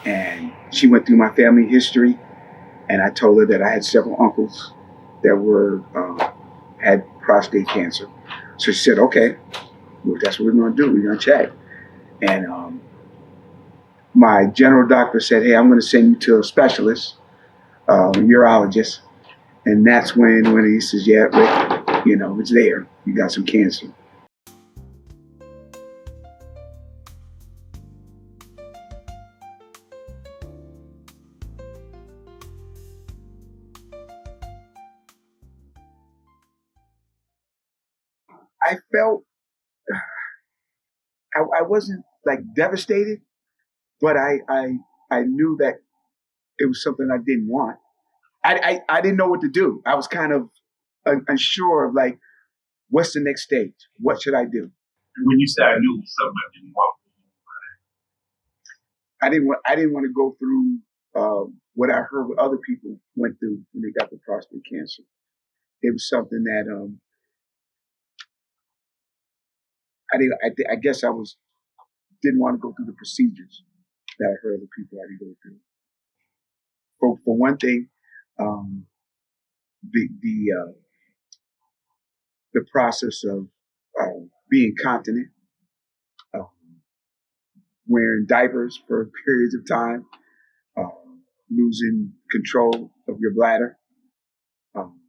And she went through my family history, and I told her that I had several uncles that had prostate cancer. So she said, "Okay, well, that's what we're going to do. We're going to check." And my general doctor said, "Hey, I'm going to send you to a specialist, urologist." And that's when he says, "Yeah, Rick, it's there. You got some cancer." I felt I wasn't like devastated, but I knew that it was something I didn't want. I didn't know what to do. I was kind of unsure of like, what's the next stage? What should I do? When you say I knew it was something I didn't want, I didn't want to go through what I heard what other people went through when they got the prostate cancer. It was something that I didn't. I guess didn't want to go through the procedures that I heard other people had to go through. For one thing, um, the the uh, the process of being continent, uh, wearing diapers for periods of time, uh, losing control of your bladder, um,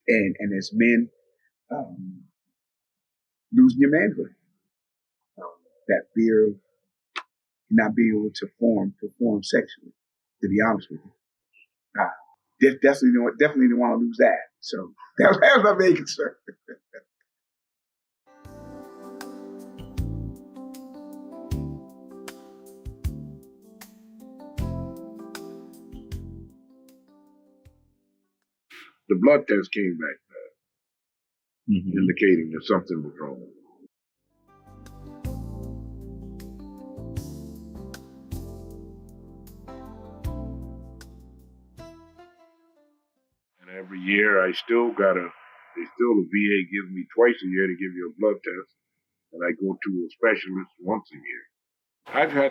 and as men, um, losing your manhood, that fear of not being able to perform sexually. To be honest with you, definitely didn't want to lose that. So that was my main concern. The blood test came back indicating that something was wrong. And every year the VA gives me twice a year to give you a blood test, and I go to a specialist once a year.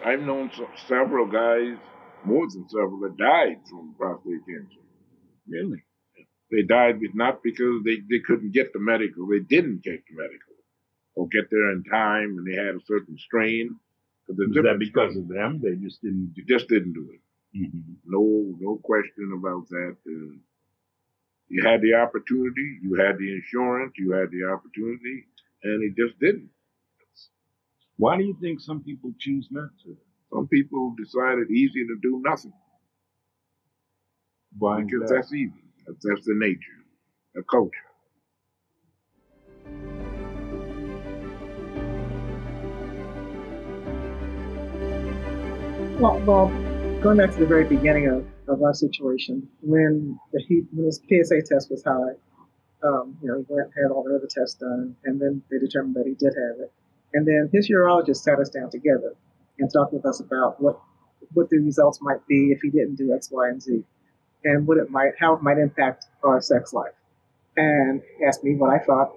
I've known several guys, more than several, that died from prostate cancer. really? They died not because they couldn't get the medical, they didn't get the medical, or get there in time, and they had a certain strain. Was that because of them? They just didn't do it. Just didn't do it. Mm-hmm. No question about that. You had the opportunity, you had the insurance, you had the opportunity, and it just didn't. Why do you think some people choose not to? Some people decided easy to do nothing. Why? Because that's easy. That's the nature, the culture. Well, going back to the very beginning of our situation, when his PSA test was high, he had all the other tests done, and then they determined that he did have it. And then his urologist sat us down together and talked with us about what the results might be if he didn't do X, Y, and Z, and how it might impact our sex life. And asked me what I thought,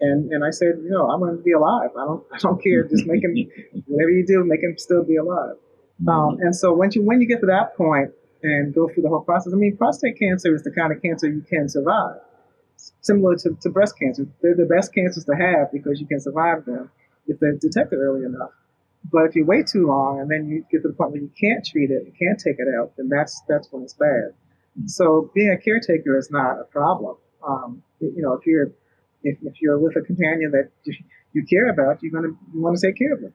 and I said, I'm going to be alive. I don't care. Just make him, whatever you do, make him still be alive. And so when you get to that point and go through the whole process, I mean, prostate cancer is the kind of cancer you can survive. Similar to breast cancer. They're the best cancers to have because you can survive them if they're detected early enough. But if you wait too long and then you get to the point where you can't treat it, you can't take it out, then that's when it's bad. So being a caretaker is not a problem. If you're with a companion that you care about, you want to take care of them.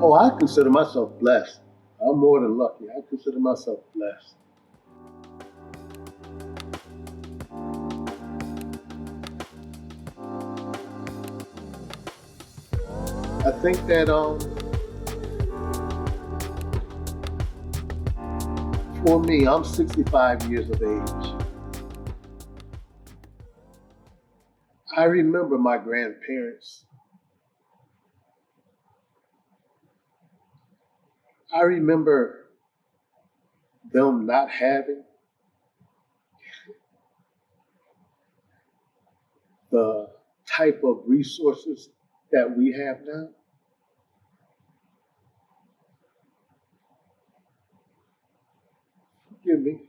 Oh, I consider myself blessed. I'm more than lucky. I consider myself blessed. I think that for me, I'm 65 years of age. I remember my grandparents. I remember them not having the type of resources that we have now, forgive me,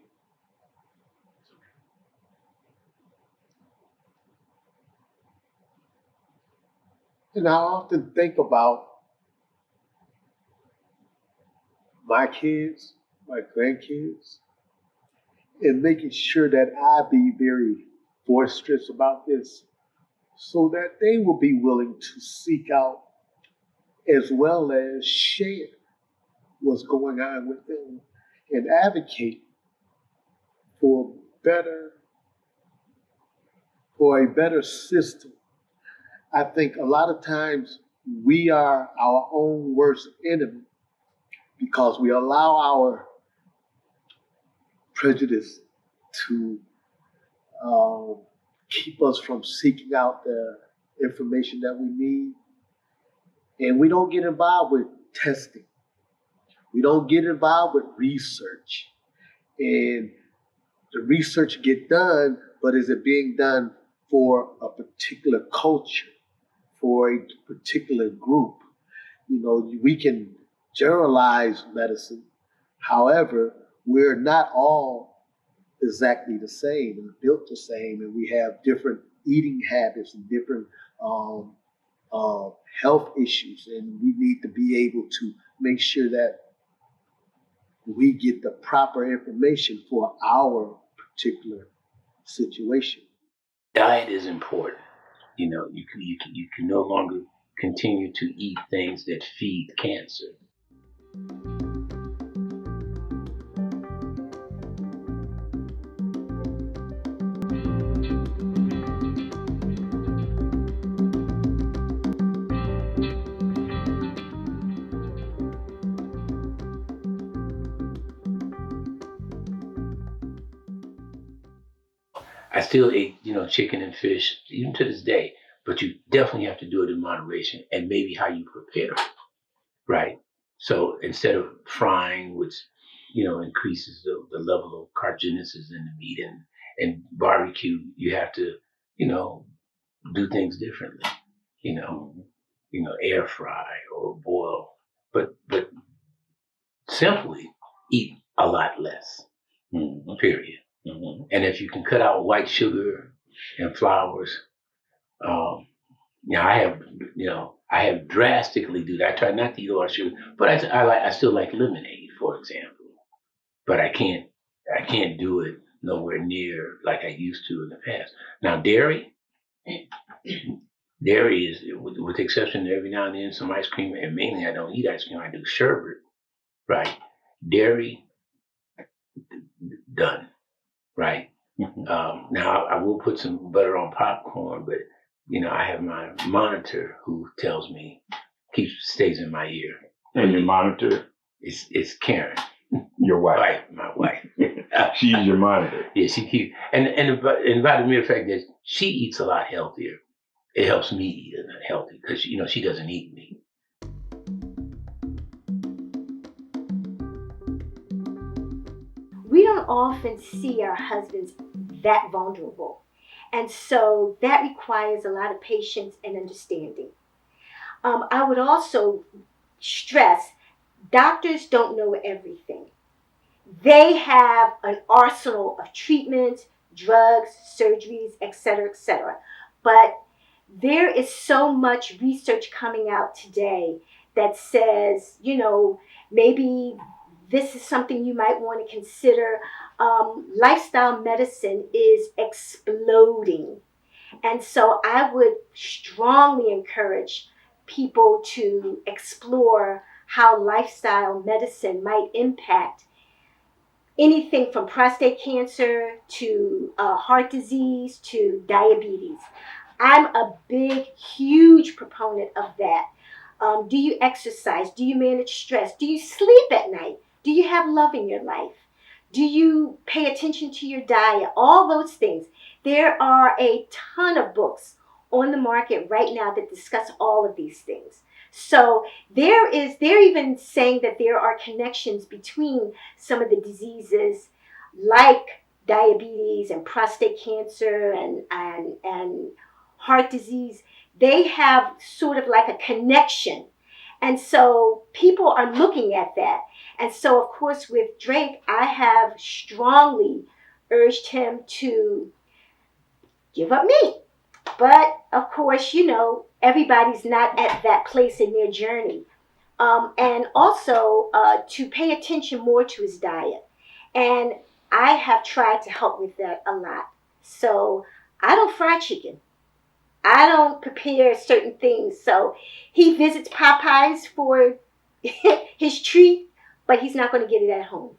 and I often think about my kids, my grandkids, and making sure that I be very boisterous about this so that they will be willing to seek out as well as share what's going on with them and advocate for better for a better system. I think a lot of times we are our own worst enemy because we allow our prejudice to um, keep us from seeking out the information that we need. And we don't get involved with testing. We don't get involved with research. And the research get done, but is it being done for a particular culture, for a particular group? You know, we can generalize medicine. However, we're not all exactly the same and built the same, and we have different eating habits and different um, health issues, and we need to be able to make sure that we get the proper information for our particular situation. Diet is important. You know, you can no longer continue to eat things that feed cancer. I still eat, chicken and fish even to this day, but you definitely have to do it in moderation and maybe how you prepare it, right? So instead of frying, which, increases the level of carcinogenesis in the meat and barbecue, you have to, do things differently, you know, air fry or boil, but simply eat a lot less, period. And if you can cut out white sugar and flours, I have drastically do that. I try not to eat a lot of sugar, but I still like lemonade, for example. But I can't do it nowhere near like I used to in the past. Now dairy is, with the exception of every now and then some ice cream, and mainly I don't eat ice cream. I do sherbet, right? Dairy, done, right? Now I will put some butter on popcorn, but I have my monitor who tells me, stays in my ear. And your monitor? It's Karen. Your wife? Right, my wife. She's your monitor. Yeah, she keeps, and by the mere fact that she eats a lot healthier, it helps me eat healthy because she doesn't eat meat. We don't often see our husbands that vulnerable. And so that requires a lot of patience and understanding. I would also stress doctors don't know everything. They have an arsenal of treatments, drugs, surgeries, etc., etc. But there is so much research coming out today that says, maybe this is something you might want to consider. Lifestyle medicine is exploding. And so I would strongly encourage people to explore how lifestyle medicine might impact anything from prostate cancer to heart disease to diabetes. I'm a big, huge proponent of that. Do you exercise? Do you manage stress? Do you sleep at night? Do you have love in your life? Do you pay attention to your diet? All those things. There are a ton of books on the market right now that discuss all of these things. So they're even saying that there are connections between some of the diseases like diabetes and prostate cancer and heart disease, they have sort of like a connection. And so people are looking at that. And so, of course, with Drake, I have strongly urged him to give up meat. But of course, everybody's not at that place in their journey. And also to pay attention more to his diet. And I have tried to help with that a lot. So I don't fry chicken. I don't prepare certain things. So he visits Popeyes for his treat, but he's not going to get it at home.